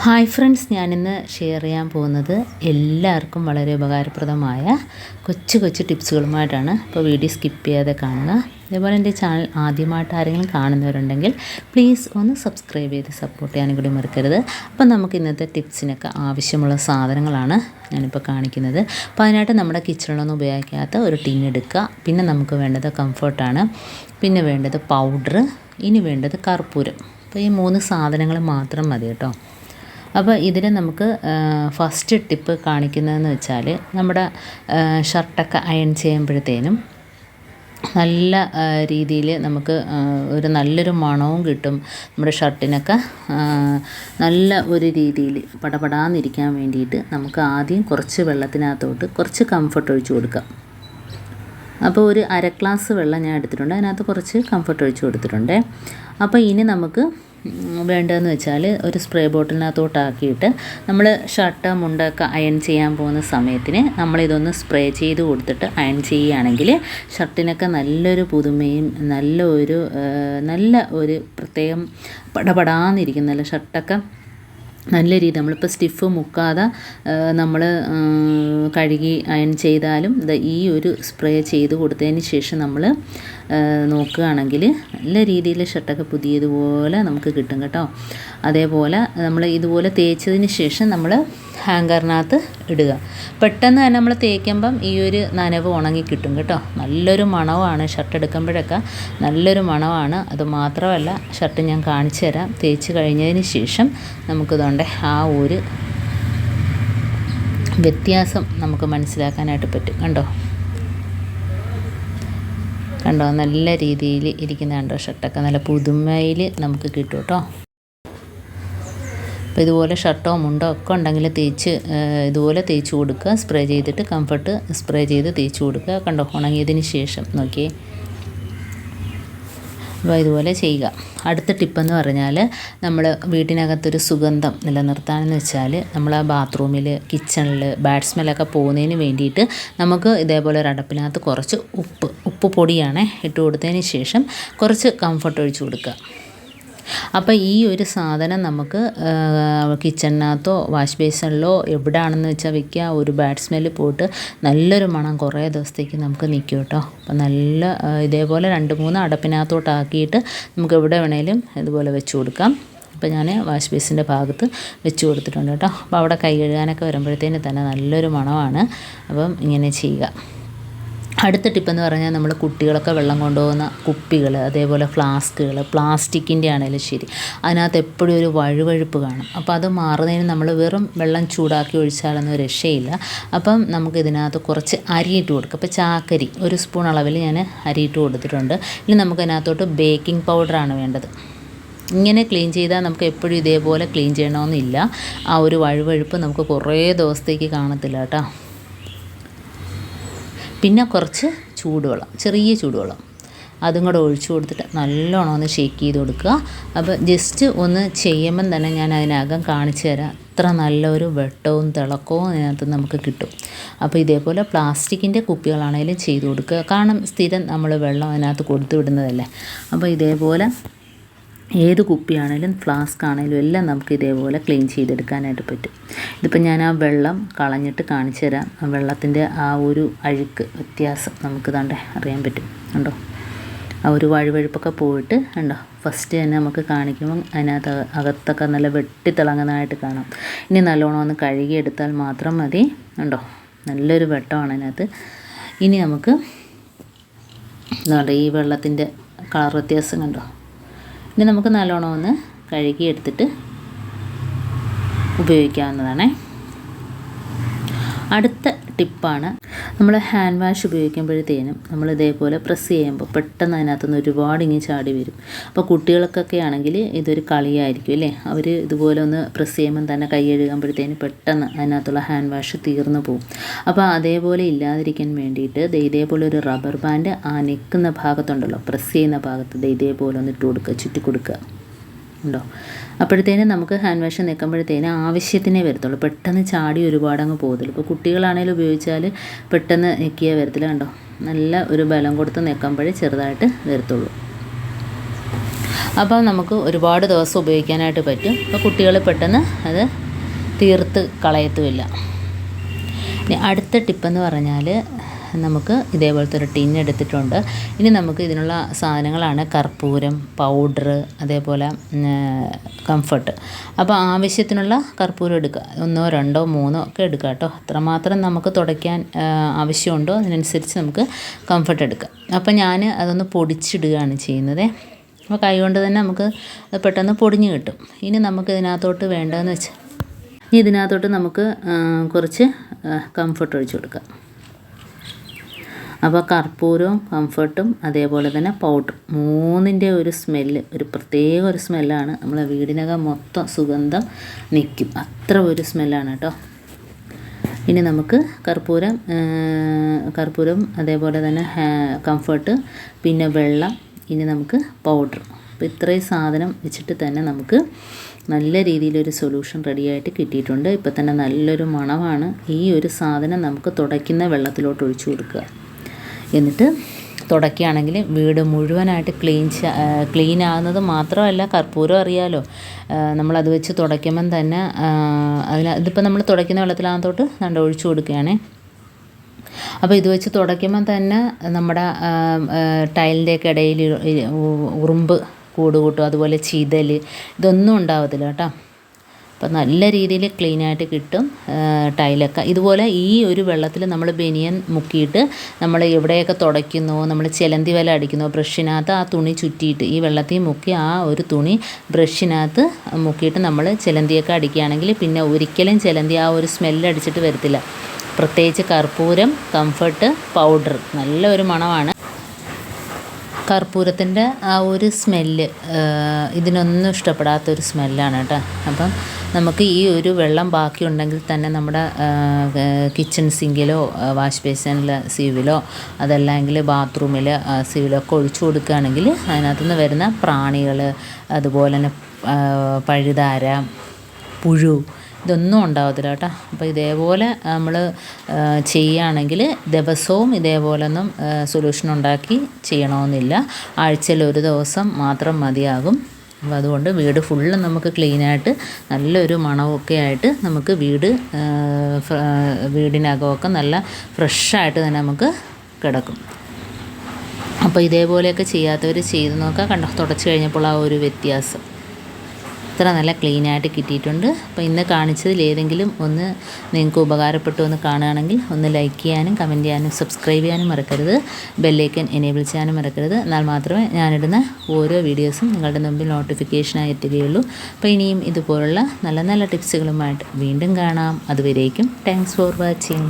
Hi friends, ഞാനിന്ന് share ചെയ്യാൻ പോകുന്നത് എല്ലാവർക്കും വളരെ ഉപകാരപ്രദമായ കൊച്ചു കൊച്ചു ടിപ്സുകളുമായിട്ടാണ്. അപ്പോൾ വീഡിയോ സ്കിപ്പ് ചെയ്യാതെ കാണുക. അതേപോലെ എൻ്റെ ചാനൽ ആദ്യമായിട്ട് ആരെങ്കിലും കാണുന്നവരുണ്ടെങ്കിൽ പ്ലീസ് ഒന്ന് സബ്സ്ക്രൈബ് ചെയ്ത് സപ്പോർട്ട് ചെയ്യാനും കൂടി മറക്കരുത്. അപ്പം നമുക്ക് ഇന്നത്തെ ടിപ്സിനൊക്കെ ആവശ്യമുള്ള സാധനങ്ങളാണ് ഞാനിപ്പോൾ കാണിക്കുന്നത്. അപ്പോൾ അതിനായിട്ട് നമ്മുടെ കിച്ചണിലൊന്നും ഉപയോഗിക്കാത്ത ഒരു ടിൻ എടുക്കുക. പിന്നെ നമുക്ക് വേണ്ടത് കംഫർട്ടാണ്, പിന്നെ വേണ്ടത് പൗഡർ, ഇനി വേണ്ടത് കർപ്പൂരം. അപ്പോൾ ഈ 3 സാധനങ്ങൾ മാത്രം മതി കേട്ടോ. അപ്പോൾ ഇതിൽ നമുക്ക് ഫസ്റ്റ് ടിപ്പ് കാണിക്കുന്നതെന്ന് വെച്ചാൽ, നമ്മുടെ ഷർട്ടൊക്കെ അയൺ ചെയ്യുമ്പോഴത്തേനും നല്ല രീതിയിൽ നമുക്ക് ഒരു നല്ലൊരു മണവും കിട്ടും. നമ്മുടെ ഷർട്ടിനൊക്കെ നല്ല ഒരു രീതിയിൽ പടപടാന്നിരിക്കാൻ വേണ്ടിയിട്ട് നമുക്ക് ആദ്യം കുറച്ച് വെള്ളത്തിനകത്തോട്ട് കുറച്ച് കംഫർട്ട് ഒഴിച്ച് കൊടുക്കാം. അപ്പോൾ ഒരു 1/2 ഗ്ലാസ് വെള്ളം ഞാൻ എടുത്തിട്ടുണ്ട്, അതിനകത്ത് കുറച്ച് കംഫർട്ട് ഒഴിച്ച് കൊടുത്തിട്ടുണ്ട്. അപ്പോൾ ഇനി നമുക്ക് വേണ്ടതെന്ന് വെച്ചാൽ, ഒരു സ്പ്രേ ബോട്ടിലിനകത്തോട്ടാക്കിയിട്ട് നമ്മൾ ഷർട്ട് മുണ്ടൊക്കെ അയൺ ചെയ്യാൻ പോകുന്ന സമയത്തിന് നമ്മളിതൊന്ന് സ്പ്രേ ചെയ്ത് കൊടുത്തിട്ട് അയൺ ചെയ്യുകയാണെങ്കിൽ ഷർട്ടിനൊക്കെ നല്ലൊരു പുതുമയും നല്ല ഒരു പ്രത്യേകം പടപടാന്നിരിക്കും. നല്ല ഷർട്ടൊക്കെ നല്ല രീതി നമ്മളിപ്പോൾ സ്റ്റിഫ് മുക്കാതെ നമ്മൾ കഴുകി അയൺ ചെയ്താലും ഈ ഒരു സ്പ്രേ ചെയ്ത് കൊടുത്തതിന് ശേഷം നമ്മൾ നോക്കുകയാണെങ്കിൽ നല്ല രീതിയിൽ ഷർട്ടൊക്കെ പുതിയതുപോലെ നമുക്ക് കിട്ടും കേട്ടോ. അതേപോലെ നമ്മൾ ഇതുപോലെ തേച്ചതിന് ശേഷം നമ്മൾ ഹാങ്കറിനകത്ത് ഇടുക. പെട്ടെന്ന് തന്നെ നമ്മൾ തേക്കുമ്പം ഈ ഒരു നനവ് ഉണങ്ങി കിട്ടും കേട്ടോ. നല്ലൊരു മണമാണ് ഷർട്ട് എടുക്കുമ്പോഴൊക്കെ, നല്ലൊരു മണമാണ്. അത് മാത്രമല്ല, ഷർട്ട് ഞാൻ കാണിച്ചു തരാം. തേച്ച് കഴിഞ്ഞതിന് ശേഷം നമുക്കിതുകൊണ്ട് ആ ഒരു വ്യത്യാസം നമുക്ക് മനസ്സിലാക്കാനായിട്ട് പറ്റും. കണ്ടോ നല്ല രീതിയിൽ ഇരിക്കുന്ന കണ്ടോ, ഷർട്ടൊക്കെ നല്ല പുതുമയിൽ നമുക്ക് കിട്ടും കേട്ടോ. അപ്പോൾ ഇതുപോലെ ഷർട്ടോ മുണ്ടോ ഒക്കെ ഉണ്ടെങ്കിൽ ഇതുപോലെ തേച്ച് കൊടുക്കുക. സ്പ്രേ ചെയ്തിട്ട് കംഫർട്ട് സ്പ്രേ ചെയ്ത് തേച്ച് കൊടുക്കുക. കണ്ടോ, ഉണങ്ങിയതിന് ശേഷം നോക്കിയേ. അപ്പോൾ ഇതുപോലെ ചെയ്യുക. അടുത്ത ടിപ്പെന്ന് പറഞ്ഞാൽ, നമ്മൾ വീട്ടിനകത്തൊരു സുഗന്ധം നിലനിർത്താനെന്ന് വെച്ചാൽ, നമ്മൾ ആ ബാത്റൂമിൽ, കിച്ചണിൽ ബാഡ് സ്മെല്ലൊക്കെ പോകുന്നതിന് വേണ്ടിയിട്ട് നമുക്ക് ഇതേപോലെ ഒരു അടപ്പിനകത്ത് കുറച്ച് ഉപ്പ് പൊടിയാണ് ഇട്ട് കൊടുത്തതിന് ശേഷം കുറച്ച് കംഫർട്ട് ഒഴിച്ച് കൊടുക്കുക. അപ്പോൾ ഈ ഒരു സാധനം നമുക്ക് കിച്ചണിനകത്തോ വാഷ് ബേസിനിലോ എവിടെയാണെന്ന് വെച്ചാൽ വെക്കുക. ഒരു ബാഡ് സ്മെല്ല് പോയിട്ട് നല്ലൊരു മണം കുറേ ദിവസത്തേക്ക് നമുക്ക് നിൽക്കും കേട്ടോ. അപ്പോൾ നല്ല ഇതേപോലെ 2-3 അടപ്പിനകത്തോട്ടാക്കിയിട്ട് നമുക്ക് എവിടെ വേണേലും ഇതുപോലെ വെച്ച് കൊടുക്കാം. അപ്പോൾ ഞാൻ വാഷ് ബേസിൻ്റെ ഭാഗത്ത് വെച്ച് കൊടുത്തിട്ടുണ്ട് കേട്ടോ. അപ്പോൾ അവിടെ കൈ കഴുകാനൊക്കെ വരുമ്പോഴത്തേന് തന്നെ നല്ലൊരു മണമാണ്. അപ്പം ഇങ്ങനെ ചെയ്യുക. അടുത്ത ടിപ്പെന്ന് പറഞ്ഞാൽ, നമ്മൾ കുട്ടികളൊക്കെ വെള്ളം കൊണ്ടുപോകുന്ന കുപ്പികൾ, അതേപോലെ ഫ്ലാസ്കുകൾ, പ്ലാസ്റ്റിക്കിൻ്റെ ആണെങ്കിലും ശരി, അതിനകത്ത് എപ്പോഴും ഒരു വഴുവഴുപ്പ് കാണും. അപ്പോൾ അത് മാറുന്നതിന് നമ്മൾ വെറും വെള്ളം ചൂടാക്കി ഒഴിച്ചാലൊന്നും രക്ഷയില്ല. അപ്പം നമുക്ക് ഇതിനകത്ത് കുറച്ച് അരിയിട്ട് കൊടുക്കുക. അപ്പോൾ ചാക്കരി 1 സ്പൂൺ അളവിൽ ഞാൻ അരിയിട്ട് കൊടുത്തിട്ടുണ്ട്. ഇനി നമുക്കതിനകത്തോട്ട് ബേക്കിംഗ് പൗഡറാണ് വേണ്ടത്. ഇങ്ങനെ ക്ലീൻ ചെയ്താൽ നമുക്ക് എപ്പോഴും ഇതേപോലെ ക്ലീൻ ചെയ്യണമെന്നില്ല. ആ ഒരു വഴുവഴുപ്പ് നമുക്ക് കുറേ ദിവസത്തേക്ക് കാണത്തില്ല കേട്ടോ. പിന്നെ കുറച്ച് ചൂടുവെള്ളം, ചെറിയ ചൂടുവെള്ളം, അതും കൂടെ ഒഴിച്ചു കൊടുത്തിട്ട് നല്ലോണം ഒന്ന് ഷേക്ക് ചെയ്ത് കൊടുക്കുക. അപ്പോൾ ജസ്റ്റ് ഒന്ന് ചെയ്യുമ്പം തന്നെ ഞാൻ അതിനകം കാണിച്ചു തരാം. അത്ര നല്ലൊരു വെട്ടവും തിളക്കവും അതിനകത്ത് നമുക്ക് കിട്ടും. അപ്പോൾ ഇതേപോലെ പ്ലാസ്റ്റിക്കിൻ്റെ കുപ്പികളാണെങ്കിലും ചെയ്ത് കൊടുക്കുക. കാരണം സ്ഥിരം നമ്മൾ വെള്ളം അതിനകത്ത് കൊടുത്തു വിടുന്നതല്ലേ. അപ്പോൾ ഇതേപോലെ ഏത് കുപ്പിയാണേലും ഫ്ലാസ്ക് ആണേലും എല്ലാം നമുക്ക് ഇതേപോലെ ക്ലീൻ ചെയ്തെടുക്കാനായിട്ട് പറ്റും. ഇതിപ്പോൾ ഞാൻ ആ വെള്ളം കളഞ്ഞിട്ട് കാണിച്ചു തരാം. ആ വെള്ളത്തിൻ്റെ ആ ഒരു അഴുക്ക് വ്യത്യാസം നമുക്ക് ദാണ്ടെ അറിയാൻ പറ്റും. കണ്ടോ, ആ ഒരു വഴുവഴുപ്പൊക്കെ പോയിട്ട് കണ്ടോ. ഫസ്റ്റ് തന്നെ നമുക്ക് കാണിക്കുമ്പം അതിനകത്ത് അകത്തൊക്കെ നല്ല വെട്ടിത്തിളങ്ങുന്നതായിട്ട് കാണാം. ഇനി നല്ലോണം ഒന്ന് കഴുകിയെടുത്താൽ മാത്രം മതി. കണ്ടോ, നല്ലൊരു വെട്ടമാണ് അതിനകത്ത്. ഇനി നമുക്ക് ഈ വെള്ളത്തിൻ്റെ കളർ വ്യത്യാസം കണ്ടോ. ഇനി നമുക്ക് നല്ലോണം ഒന്ന് കഴുകിയെടുത്തിട്ട് ഉപയോഗിക്കാവുന്നതാണ്. അടുത്ത ടിപ്പാണ്, നമ്മൾ ഹാൻഡ് വാഷ് ഉപയോഗിക്കുമ്പോഴത്തേനും നമ്മൾ ഇതേപോലെ പ്രസ് ചെയ്യുമ്പോൾ പെട്ടെന്ന് അതിനകത്തുനിന്ന് ഒരുപാട് ചാടി വരും. അപ്പോൾ കുട്ടികൾക്കൊക്കെ ആണെങ്കിൽ ഇതൊരു കളിയായിരിക്കും അല്ലേ. അവർ ഇതുപോലെ ഒന്ന് പ്രസ് ചെയ്യുമ്പം തന്നെ കൈ കഴുകുമ്പോഴത്തേനും പെട്ടെന്ന് അതിനകത്തുള്ള ഹാൻഡ് വാഷ് തീർന്നു പോകും. അപ്പോൾ അതേപോലെ ഇല്ലാതിരിക്കാൻ വേണ്ടിയിട്ട് ഇതേപോലെ ഒരു റബ്ബർ ബാൻഡ് ആ നിൽക്കുന്ന ഭാഗത്തുണ്ടല്ലോ, പ്രസ് ചെയ്യുന്ന ഭാഗത്ത് ഇതേപോലെ ഒന്ന് ഇട്ട് കൊടുക്കുക, ചുറ്റി കൊടുക്കുക. ഉണ്ടോ, അപ്പോഴത്തേനും നമുക്ക് ഹാൻഡ് വാഷ് നിൽക്കുമ്പോഴത്തേനും ആവശ്യത്തിനേ വരത്തുള്ളൂ. പെട്ടെന്ന് ചാടി ഒരുപാടങ്ങ് പോകത്തില്ല. ഇപ്പോൾ കുട്ടികളാണെങ്കിലും ഉപയോഗിച്ചാൽ പെട്ടെന്ന് നിൽക്കിയേ വരത്തില്ല. കണ്ടോ, നല്ല ഒരു ബലം കൊടുത്ത് നിൽക്കുമ്പോഴേ ചെറുതായിട്ട് വരത്തുള്ളൂ. അപ്പോൾ നമുക്ക് ഒരുപാട് ദിവസം ഉപയോഗിക്കാനായിട്ട് പറ്റും. അപ്പോൾ കുട്ടികൾ പെട്ടെന്ന് അത് തീർത്ത് കളയത്തുമില്ല. ഇനി അടുത്ത ടിപ്പെന്ന് പറഞ്ഞാൽ നമുക്ക് ഇതേപോലത്തെ ഒരു ടിൻ എടുത്തിട്ടുണ്ട്. ഇനി നമുക്ക് ഇതിനുള്ള സാധനങ്ങളാണ് കർപ്പൂരം, പൗഡർ, അതേപോലെ കംഫർട്ട്. അപ്പോൾ ആവശ്യത്തിനുള്ള കർപ്പൂരം എടുക്കുക. 1, 2, 3 ഒക്കെ എടുക്കുക കേട്ടോ. അത്രമാത്രം നമുക്ക് തുടയ്ക്കാൻ ആവശ്യമുണ്ടോ അതിനനുസരിച്ച് നമുക്ക് കംഫർട്ട് എടുക്കുക. അപ്പോൾ ഞാൻ അതൊന്ന് പൊടിച്ചിടുകയാണ് ചെയ്യുന്നത്. അപ്പോൾ കൈ കൊണ്ട് തന്നെ നമുക്ക് പെട്ടെന്ന് പൊടിഞ്ഞ് കിട്ടും. ഇനി നമുക്ക് ഇതിനകത്തോട്ട് വേണ്ടതെന്ന് വെച്ചാൽ ഇതിനകത്തോട്ട് നമുക്ക് കുറച്ച് കംഫർട്ട് ഒഴിച്ച് കൊടുക്കാം. അപ്പോൾ കർപ്പൂരവും കംഫർട്ടും അതേപോലെ തന്നെ പൗഡർ 3ൻ്റെ ഒരു സ്മെല്ല്, ഒരു പ്രത്യേക ഒരു സ്മെല്ലാണ്. നമ്മളെ വീടിനകം മൊത്തം സുഗന്ധം നിൽക്കും. അത്ര ഒരു സ്മെല്ലാണ് കേട്ടോ. ഇനി നമുക്ക് കർപ്പൂരം അതേപോലെ തന്നെ കംഫർട്ട്, പിന്നെ വെള്ളം, ഇനി നമുക്ക് പൗഡർ. അപ്പോൾ ഇത്രയും സാധനം വെച്ചിട്ട് തന്നെ നമുക്ക് നല്ല രീതിയിലൊരു സൊല്യൂഷൻ റെഡിയായിട്ട് കിട്ടിയിട്ടുണ്ട്. ഇപ്പോൾ തന്നെ നല്ലൊരു മണമാണ്. ഈ ഒരു സാധനം നമുക്ക് തുടയ്ക്കുന്ന വെള്ളത്തിലോട്ട് ഒഴിച്ചു കൊടുക്കുക. എന്നിട്ട് തുടയ്ക്കുകയാണെങ്കിൽ വീട് മുഴുവനായിട്ട് ക്ലീൻ ആകുന്നത് മാത്രമല്ല, കർപ്പൂരം അറിയാലോ, നമ്മളത് വെച്ച് തുടയ്ക്കുമ്പം തന്നെ ഇതിപ്പോൾ നമ്മൾ തുടയ്ക്കുന്ന വെള്ളത്തിനകത്തോട്ട് നല്ല ഒഴിച്ചു കൊടുക്കുകയാണ്. അപ്പോൾ ഇത് വെച്ച് തുടയ്ക്കുമ്പം തന്നെ നമ്മുടെ ടൈലിൻ്റെയൊക്കെ ഇടയിൽ ഉറുമ്പ് കൂട് കൂട്ടും, അതുപോലെ ചീതൽ, ഇതൊന്നും ഉണ്ടാവത്തില്ല കേട്ടോ. അപ്പോൾ നല്ല രീതിയിൽ ക്ലീനായിട്ട് കിട്ടും ടൈലൊക്കെ. ഇതുപോലെ ഈ ഒരു വെള്ളത്തിൽ നമ്മൾ ബനിയൻ മുക്കിയിട്ട് നമ്മൾ എവിടെയൊക്കെ തുടയ്ക്കുന്നോ, നമ്മൾ ചിലന്തി വല അടിക്കുന്നോ, ബ്രഷിനകത്ത് ആ തുണി ചുറ്റിയിട്ട് ഈ വെള്ളത്തിൽ മുക്കി ആ ഒരു തുണി ബ്രഷിനകത്ത് മുക്കിയിട്ട് നമ്മൾ ചിലന്തിയൊക്കെ അടിക്കുകയാണെങ്കിൽ പിന്നെ ഒരിക്കലും ചിലന്തി ആ ഒരു സ്മെല്ല് അടിച്ചിട്ട് വരത്തില്ല. പ്രത്യേകിച്ച് കർപ്പൂരം, കംഫർട്ട്, പൗഡർ നല്ലൊരു മണമാണ്. കർപ്പൂരത്തിൻ്റെ ആ ഒരു സ്മെല്ല് ഇതിനൊന്നും ഇഷ്ടപ്പെടാത്തൊരു സ്മെല്ലാണ് കേട്ടോ. അപ്പം നമുക്ക് ഈ ഒരു വെള്ളം ബാക്കിയുണ്ടെങ്കിൽ തന്നെ നമ്മുടെ കിച്ചൺ സിങ്കിലോ വാഷ് ബേസിനിലെ സീവിലോ അതല്ലെങ്കിൽ ബാത്റൂമിൽ സീവിലോ ഒക്കെ ഒഴിച്ചു കൊടുക്കുകയാണെങ്കിൽ അതിനകത്തുനിന്ന് വരുന്ന പ്രാണികൾ, അതുപോലെ തന്നെ പഴുതാര, പുഴു, ഇതൊന്നും ഉണ്ടാവത്തില്ല കേട്ടോ. അപ്പോൾ ഇതേപോലെ നമ്മൾ ചെയ്യുകയാണെങ്കിൽ ദിവസവും ഇതേപോലൊന്നും സൊല്യൂഷൻ ഉണ്ടാക്കി ചെയ്യണമെന്നില്ല. ആഴ്ചയിൽ ഒരു ദിവസം മാത്രം മതിയാകും. അപ്പോൾ അതുകൊണ്ട് വീട് ഫുള്ള് നമുക്ക് ക്ലീനായിട്ട് നല്ലൊരു മണമൊക്കെ ആയിട്ട് നമുക്ക് വീടിനകമൊക്കെ നല്ല ഫ്രഷായിട്ട് തന്നെ നമുക്ക് കിടക്കും. അപ്പോൾ ഇതേപോലെയൊക്കെ ചെയ്യാത്തവർ ചെയ്ത് നോക്കുക. കണ്ടോ, തുടച്ച് കഴിഞ്ഞപ്പോൾ ആ ഒരു വ്യത്യാസം ഇത്ര നല്ല ക്ലീനായിട്ട് കിട്ടിയിട്ടുണ്ട്. അപ്പോൾ ഇന്ന് കാണിച്ചതിൽ ഏതെങ്കിലും ഒന്ന് നിങ്ങൾക്ക് ഉപകാരപ്പെട്ടു എന്ന് കാണുകയാണെങ്കിൽ ഒന്ന് ലൈക്ക് ചെയ്യാനും കമൻറ്റ് ചെയ്യാനും സബ്സ്ക്രൈബ് ചെയ്യാനും മറക്കരുത്. ബെല്ലൈക്കൻ എനേബിൾ ചെയ്യാനും മറക്കരുത്. എന്നാൽ മാത്രമേ ഞാനിടുന്ന ഓരോ വീഡിയോസും നിങ്ങളുടെ മുമ്പിൽ നോട്ടിഫിക്കേഷനായി എത്തുകയുള്ളൂ. അപ്പോൾ ഇനിയും ഇതുപോലുള്ള നല്ല നല്ല ടിപ്സുകളുമായിട്ട് വീണ്ടും കാണാം. അതുവരേക്കും താങ്ക്സ് ഫോർ വാച്ചിങ്.